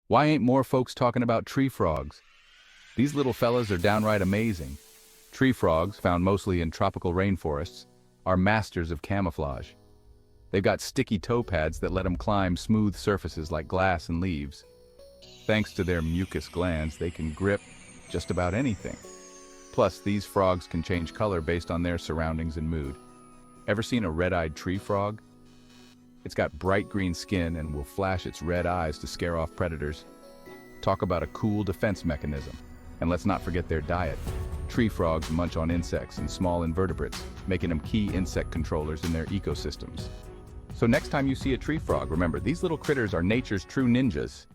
Why ain't more folks talking about tree frogs? These little fellas are downright amazing. Tree frogs, found mostly in tropical rainforests, are masters of camouflage. They've got sticky toe pads that let them climb smooth surfaces like glass and leaves. Thanks to their mucus glands, they can grip just about anything. Plus, these frogs can change color based on their surroundings and mood. Ever seen a red-eyed tree frog? It's got bright green skin and will flash its red eyes to scare off predators. Talk about a cool defense mechanism. And let's not forget their diet. Tree frogs munch on insects and small invertebrates, making them key insect controllers in their ecosystems. So next time you see a tree frog, remember, these little critters are nature's true ninjas.